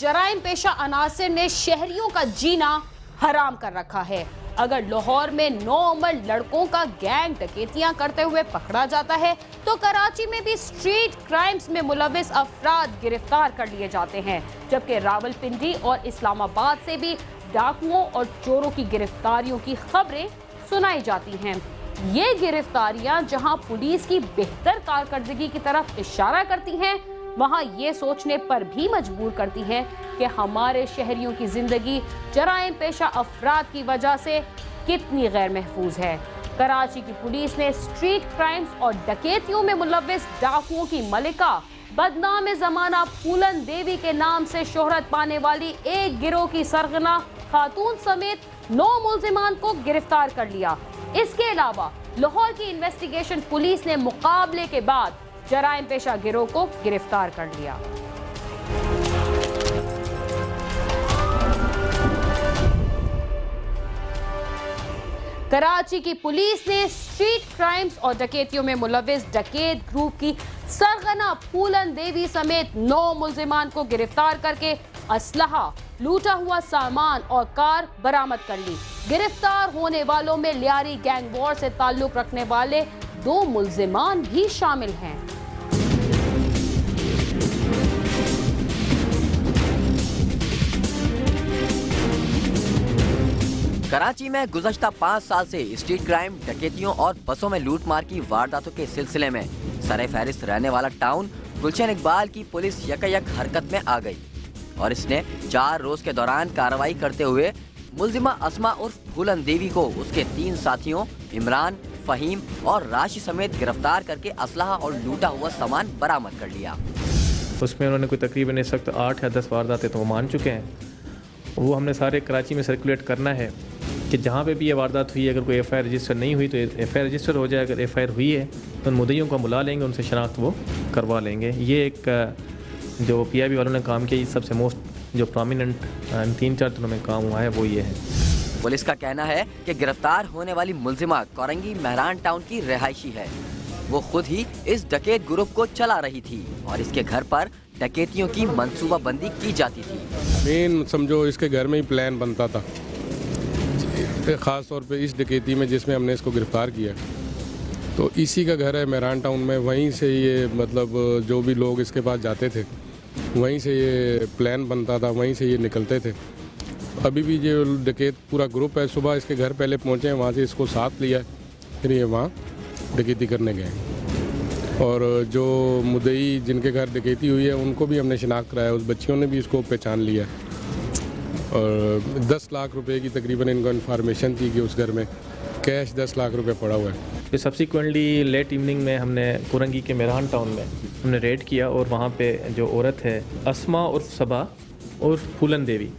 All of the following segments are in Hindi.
जराइम पेशा अनासिर ने शहरियों का जीना हराम कर रखा है। अगर लाहौर में 9 उम्र लड़कों का गैंग डकैतियां करते हुए पकड़ा जाता है तो कराची में भी स्ट्रीट क्राइम्स में मुलविस अफराद गिरफ्तार कर लिए जाते हैं, जबकि रावलपिंडी और इस्लामाबाद से भी डाकुओं और चोरों की गिरफ्तारियों की खबरें सुनाई जाती हैं। ये गिरफ्तारियां जहां पुलिस की बेहतर कारकर्दगी की तरफ इशारा करती हैं, वहां ये सोचने पर भी मजबूर करती हैं कि हमारे शहरियों की जिंदगी जराइम पेशा अफराद की वजह से कितनी गैर महफूज है। कराची की पुलिस ने स्ट्रीट क्राइम्स और डकैतियों में मुलविस डाकुओं की मलिका बदनाम जमाना फूलन देवी के नाम से शोहरत पाने वाली एक गिरोह की सरगना खातून समेत 9 मुल्जिमान को गिरफ्तार कर लिया। इसके अलावा लाहौर की इन्वेस्टिगेशन पुलिस ने मुकाबले के बाद जराइम पेशा गिरोह को गिरफ्तार कर लिया। कराची की पुलिस ने स्ट्रीट क्राइम्स और डकैतियों में मुलविस डकैत ग्रुप की सरगना फूलन देवी समेत 9 मुल्जिमान को गिरफ्तार करके असलहा, लूटा हुआ सामान और कार बरामद कर ली। गिरफ्तार होने वालों में लियारी गैंग वॉर से ताल्लुक रखने वाले 2 मुल्जिमान भी शामिल हैं। कराची में गुज़श्ता 5 साल से स्ट्रीट क्राइम, डकैतियों और बसों में लूटमार की वारदातों के सिलसिले में सरे फहरिस्त रहने वाला टाउन गुलशन इकबाल की पुलिस यकयक हरकत में आ गई और इसने 4 रोज के दौरान कार्रवाई करते हुए मुल्जिमा अस्मा उर्फ फूलन देवी को उसके 3 साथियों इमरान, फहीम और राशि समेत गिरफ्तार करके असलहा और लूटा हुआ सामान बरामद कर लिया। उसमें उन्होंने कोई तकरीबन इस वक्त 8 या 10 वारदातें तो वो मान चुके हैं। वो हमने सारे कराची में सर्कुलेट करना है कि जहाँ पे भी ये वारदात हुई है, अगर कोई FIR रजिस्टर नहीं हुई तो FIR रजिस्टर हो जाए। अगर FIR हुई है तो उन मुद्दइयों को बुला लेंगे, उनसे शनाख्त वो करवा लेंगे। ये एक जो PIB वालों ने काम किया, ये सबसे मोस्ट जो प्रोमिनेंट 3-4 दिनों में काम हुआ है वो ये है। पुलिस का कहना है कि गिरफ्तार होने वाली मुल्जिमा कोरंगी महरान टाउन की रिहायशी है। वो खुद ही इस डकैत ग्रुप को चला रही थी और इसके घर पर डकैतियों की मंसूबाबंदी की जाती थी। मेन समझो इसके घर में ही प्लान बनता था, ख़ास तौर पे इस डकैती में जिसमें हमने इसको गिरफ़्तार किया। तो इसी का घर है महरान टाउन में, वहीं से ये मतलब जो भी लोग इसके पास जाते थे वहीं से ये प्लान बनता था, वहीं से ये निकलते थे। अभी भी जो डकैत पूरा ग्रुप है, सुबह इसके घर पहले पहुँचे, वहाँ से इसको साथ लिया, फिर ये वहाँ डकैती करने गए। और जो मुद्दई जिनके घर डकैती हुई है उनको भी हमने शिनाख्त कराया, उस बच्चियों ने भी इसको पहचान लिया। और 10 लाख रुपए की तकरीबन इनको इन्फॉर्मेशन थी कि उस घर में कैश 10 लाख रुपए पड़ा हुआ है। फिर सब्सिक्वेंटली लेट इवनिंग में हमने कोरंगी के मेहरान टाउन में हमने रेड किया और वहाँ पे जो औरत है अस्मा उर्फ सबा उर्फ फूलन देवी,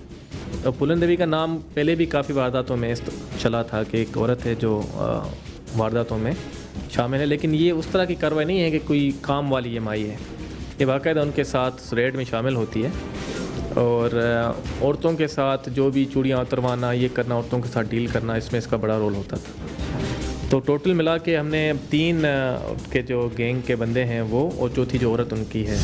और फूलन देवी का नाम पहले भी काफ़ी वारदातों में चला था कि एक औरत है जो वारदातों में शामिल है, लेकिन ये उस तरह की कार्रवाई नहीं है कि कोई काम वाली ये माई है। ये बाकायदा उनके साथ रेड में शामिल होती है और औरतों के साथ जो भी चूड़ियाँ उतरवाना, ये करना, औरतों के साथ डील करना, इसमें इसका बड़ा रोल होता था। तो टोटल मिला के हमने 3 के जो गैंग के बंदे हैं वो, और चौथी जो औरत उनकी है।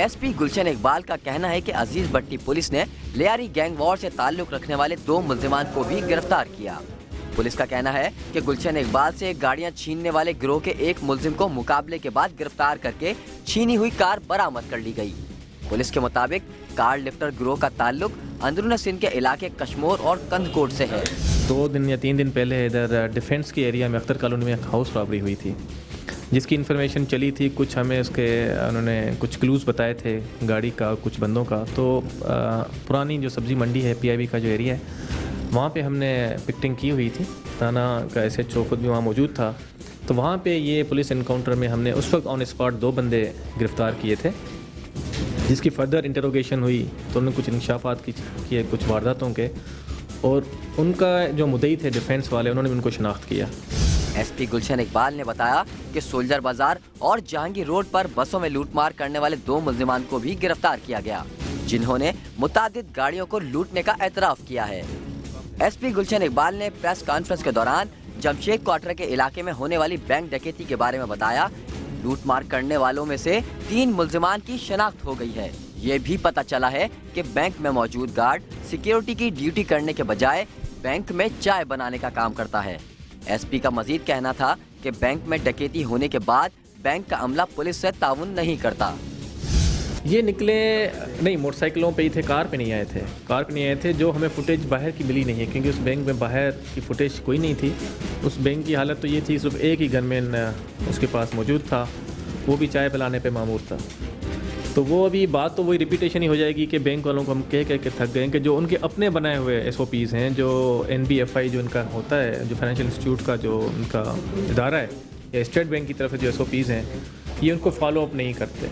SP गुलशन इकबाल का कहना है कि अजीज भट्टी पुलिस ने लियारी गैंग वॉर से ताल्लुक रखने वाले 2 मुल्जिमान को भी गिरफ्तार किया। पुलिस का कहना है कि गुलशन इकबाल से गाड़ियां छीनने वाले गिरोह के एक मुल्जिम को मुकाबले के बाद गिरफ्तार करके छीनी हुई कार बरामद कर ली गई। पुलिस के मुताबिक कार लिफ्टर गिरोह का ताल्लुक अंदरून सिंध के इलाके कश्मोर और कंदकोट से है। 2 दिन या 3 दिन पहले इधर डिफेंस के एरिया में अख्तर कॉलोनी में एक हाउस रॉबरी हुई थी, जिसकी इन्फॉर्मेशन चली थी। कुछ हमें उसके उन्होंने कुछ क्लूज़ बताए थे गाड़ी का, कुछ बंदों का। तो पुरानी जो सब्ज़ी मंडी है PIB का जो एरिया है, वहाँ पे हमने पिकटिंग की हुई थी। थाना का SHO खुद भी वहाँ मौजूद था। तो वहाँ पे ये पुलिस इनकाउंटर में हमने उस वक्त ऑन स्पॉट 2 बंदे गिरफ़्तार किए थे, जिसकी फर्दर इंटरोगेशन हुई तो उन्होंने कुछ इंकशाफात किए कुछ वारदातों के, और उनका जो मुद्दई थे डिफेंस वाले, उन्होंने भी उनको शनाख्त किया। SP गुलशन इकबाल ने बताया कि सोल्जर बाजार और जहांगीर रोड पर बसों में लूटमार करने वाले 2 मुल्जिमान को भी गिरफ्तार किया गया, जिन्होंने मुतादिद गाड़ियों को लूटने का एतराफ़ किया है। SP गुलशन इकबाल ने प्रेस कॉन्फ्रेंस के दौरान जमशेद क्वार्टर के इलाके में होने वाली बैंक डकैती के बारे में बताया। लूटमार करने वालों में से 3 मुल्जिमान की शनाख्त हो गई है। ये भी पता चला है कि बैंक में मौजूद गार्ड सिक्योरिटी की ड्यूटी करने के बजाय बैंक में चाय बनाने का काम करता है। एसपी का मजीद कहना था कि बैंक में डकैती होने के बाद बैंक का अमला पुलिस से ताउन नहीं करता। ये निकले नहीं, मोटरसाइकिलों पे ही थे, कार पे नहीं आए थे। कार पे नहीं आए थे। जो हमें फुटेज बाहर की मिली नहीं है, क्योंकि उस बैंक में बाहर की फुटेज कोई नहीं थी। उस बैंक की हालत तो ये थी, सिर्फ एक ही गनमैन उसके पास मौजूद था, वो भी चाय पिलाने पे मामूर था। तो वो अभी बात तो वही रिपीटेशन ही हो जाएगी कि बैंक वालों को हम कह के थक गए कि जो उनके अपने बनाए हुए SOPs हैं, जो NBFI जो इनका होता है, जो फाइनेंशियल इंस्टीट्यूट का जो उनका इदारा है, या स्टेट बैंक की तरफ से जो SOPs हैं, ये उनको फॉलो अप नहीं करते।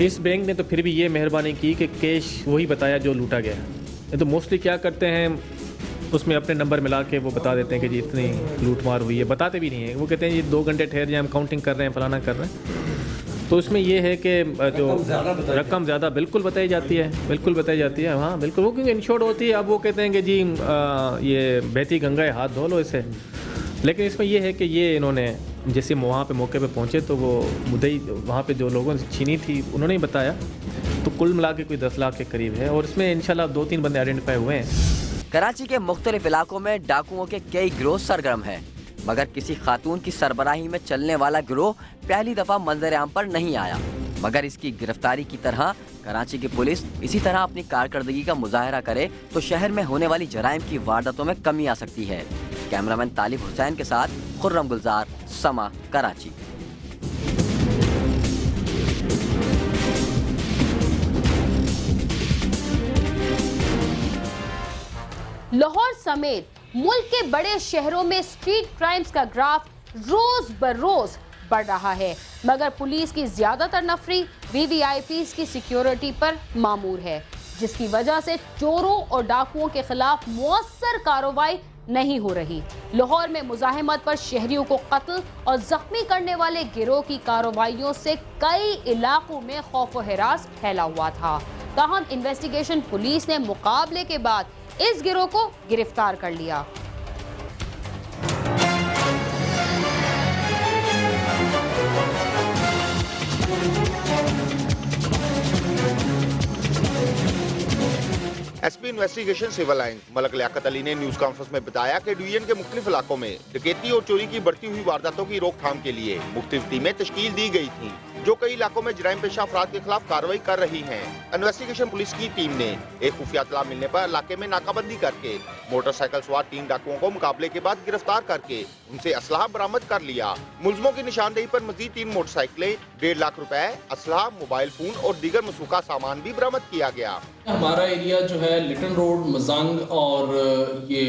इस बैंक ने तो फिर भी ये मेहरबानी की कि कैश वही बताया जो लूटा गया। ये तो मोस्टली क्या करते हैं, उसमें अपने नंबर मिला के वो बता देते हैं कि जी इतनी लूट मार हुई है, बताते भी नहीं हैं। वो कहते हैं ये 2 घंटे ठहर जाए, हम काउंटिंग कर रहे हैं, फलाना कर रहे हैं। तो इसमें ये है कि जो रकम ज़्यादा बिल्कुल बताई जाती है, बिल्कुल बताई जाती है। हाँ बिल्कुल, वो क्योंकि इंश्योर्ड होती है। अब वो कहते हैं कि जी ये बहती गंगा है, हाथ धो लो इसे। लेकिन इसमें ये है कि ये इन्होंने जैसे वहाँ पे मौके पे पहुँचे तो वो मुद्दई वहाँ पे जो लोगों से छीनी थी उन्होंने ही बताया। तो कुल मिला के कोई 10 लाख के करीब है, और इसमें इंशाल्लाह 2-3 बंदे आइडेंटिफाई हुए हैं। कराची के मुख्तलिफ इलाकों में डाकुओं के कई गिरोह सरगर्म है, मगर किसी खातून की सरबराही में चलने वाला गिरोह पहली दफा मंजर आम पर नहीं आया। मगर इसकी गिरफ्तारी की तरह कराची की पुलिस इसी तरह अपनी कारकर्दगी का मुजाहरा करे तो शहर में होने वाली जराइम की वारदातों में कमी आ सकती है। कैमरामैन तालिब हुसैन के साथ खुर्रम गुलजार, समा, कराची। लाहौर समेत मुल्क के बड़े शहरों में स्ट्रीट क्राइम्स का ग्राफ रोज बरोज बढ़ रहा है, मगर पुलिस की ज्यादातर नफरी VVIPs की सिक्योरिटी पर मामूर है, जिसकी वजह से चोरों और डाकुओं के खिलाफ मुअस्सर कार्रवाई नहीं हो रही। लाहौर में मुजाहिमत पर शहरियों को कत्ल और जख्मी करने वाले गिरोह की कार्रवाइयों से कई इलाकों में खौफ व हिरास फैला हुआ था। ताहम इन्वेस्टिगेशन पुलिस ने मुकाबले के बाद इस गिरोह को गिरफ्तार कर लिया। SP investigation civil line Malak Liyaqat Ali ने न्यूज कॉन्फ्रेंस में बताया कि डिवीजन के मुख्तलिफ इलाकों में डकैती और चोरी की बढ़ती हुई वारदातों की रोकथाम के लिए मुख्तलिफ टीमें तश्कील दी गई थी, जो कई इलाकों में जराइम पेशा अफराद के खिलाफ कार्रवाई कर रही हैं। इन्वेस्टिगेशन पुलिस की टीम ने एक खुफिया इत्तला मिलने पर इलाके में नाकाबंदी करके मोटरसाइकिल सवार 3 डाकुओं को मुकाबले के बाद गिरफ्तार करके उनसे असलाह बरामद कर लिया। मुलजमों की निशानदेही पर मजीद 3 मोटरसाइकिलें, 1.5 लाख रुपए, असलाह, मोबाइल फोन और दीगर मसूका सामान भी बरामद किया गया। हमारा एरिया जो है लिटन रोड, मजांग और ये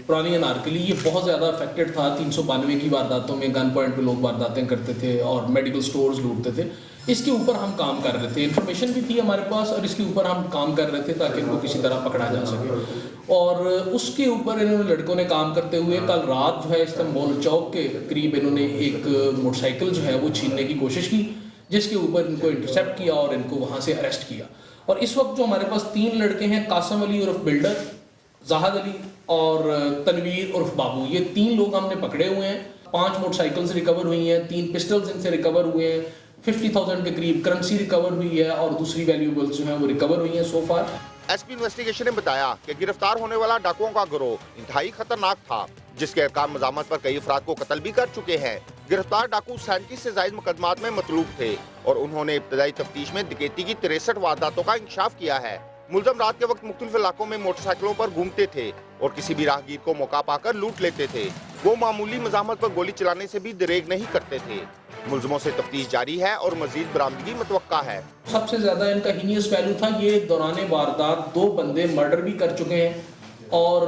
पुरानी अनारकली, ये बहुत ज़्यादा अफेक्टेड था। 392 की वारदातों में गन पॉइंट पे लोग वारदातें करते थे और मेडिकल स्टोर्स लूटते थे। इसके ऊपर हम काम कर रहे थे, इन्फॉर्मेशन भी थी हमारे पास और इसके ऊपर हम काम कर रहे थे ताकि इनको किसी तरह पकड़ा जा सके। और उसके ऊपर इन्होंने लड़कों ने काम करते हुए कल रात जो है इस्तांबुल चौक के करीब इन्होंने एक मोटरसाइकिल जो है वो छीनने की कोशिश की, जिसके ऊपर इनको इंटरसेप्ट किया और इनको वहाँ से अरेस्ट किया। और इस वक्त जो हमारे पास 3 लड़के हैं, कासम अली उर्फ बिल्डर, जहाद अली और तनवीर उर्फ बाबू, ये 3 लोग हमने पकड़े हुए हैं। 5 मोटरसाइकिल्स रिकवर हुई हैं, 3 पिस्टल्स इनसे रिकवर हुए हैं, 50,000 के करीब करेंसी रिकवर हुई है और दूसरी वैल्यूएबल्स जो हैं वो रिकवर हुई हैं सो फार। एसपी इन्वेस्टिगेशन ने बताया कि गिरफ्तार होने वाला डाकुओं का गिरोह इंतहाई खतरनाक था, जिसके अहकाम मजामत पर कई अफराद को कत्ल भी कर चुके हैं। गिरफ्तार डाकू 37 से ज्यादा मुकदमात में मतलूब थे और उन्होंने इब्तदाई तफ्तीश में डकैती की 63 वारदातों का इंकशाफ किया है। मुलजम रात के वक्त मुख्तलिफ इलाकों में मोटरसाइकिलों पर घूमते थे और किसी भी राहगीर को मौका पाकर लूट लेते थे। वो मामूली मजामत पर गोली चलाने से भी दरेग नहीं करते थे। मुलजमों से तफ्तीश जारी है और मजीद बरामदगी मुतवक्का है। सबसे ज्यादा इनका हीनियस वैल्यू था, ये दौरान वारदात 2 बंदे मर्डर भी कर चुके हैं और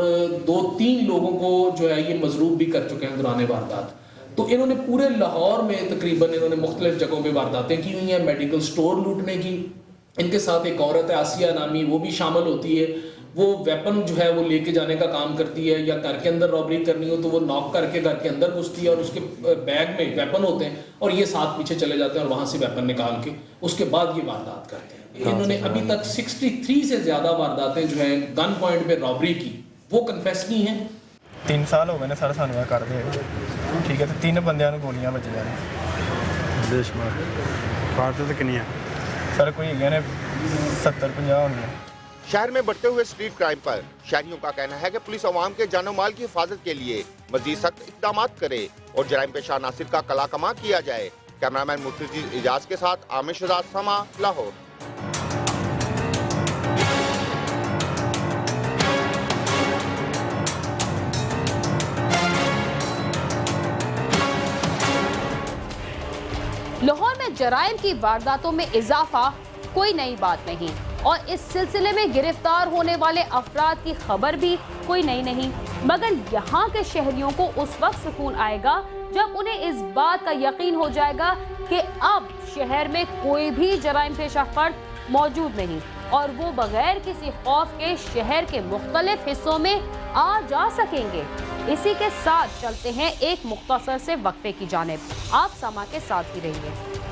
2-3 लोगों को जो है ये मजरूब भी कर चुके हैं दौरान वारदात। तो इन्होंने पूरे लाहौर में तकरीबन इन्होंने मुख्तलिफ जगहों पे वारदातें की हुई हैं, मेडिकल स्टोर लूटने की। इनके साथ एक औरत है आसिया नामी, वो भी शामिल होती है। वो वेपन जो है वो लेके जाने का काम करती है, या घर के अंदर रॉबरी करनी हो तो वो नॉक करके घर के अंदर घुसती है और उसके बैग में वेपन होते हैं और ये साथ पीछे चले जाते हैं और वहाँ से वेपन निकाल के उसके बाद ये वारदात करते हैं। इन्होंने अभी तक 63 से ज़्यादा वारदातें जो हैं गन पॉइंट पे रॉबरी की वो कन्फेस की हैं। 3 साल हो गए ने सर सानू कर दे, ठीक है। तो 3 बंदियां नूं गोलियां बजियां ने। देशमार वारदात कितनी है सर? कोई है ने 70-50 होंगे। शहर में बढ़ते हुए स्ट्रीट क्राइम पर शहरियों का कहना है कि पुलिस अवाम के जानो माल की हिफाजत के लिए मजीद सख्त इक़दाम करे और जराइम पेशा नासिर का कला कमा किया जाए। कैमरामैन मुर्तज़ी इजाज के साथ आमिर शहजाद, समा, लाहौर। लाहौर में जराइम की वारदातों में इजाफा कोई नई बात नहीं और इस सिलसिले में गिरफ्तार होने वाले अफराद की खबर भी कोई नई नहीं, मगर यहाँ के शहरियों को उस वक्त सुकून आएगा जब उन्हें इस बात का यकीन हो जाएगा कि अब शहर में कोई भी जराइम पेशा फर्द मौजूद नहीं और वो बगैर किसी खौफ के शहर के मुख्तलिफ हिस्सों में आ जा सकेंगे। इसी के साथ चलते हैं एक मुख्तसर से वक्फे की जानिब। आप समा के साथ ही रहिए।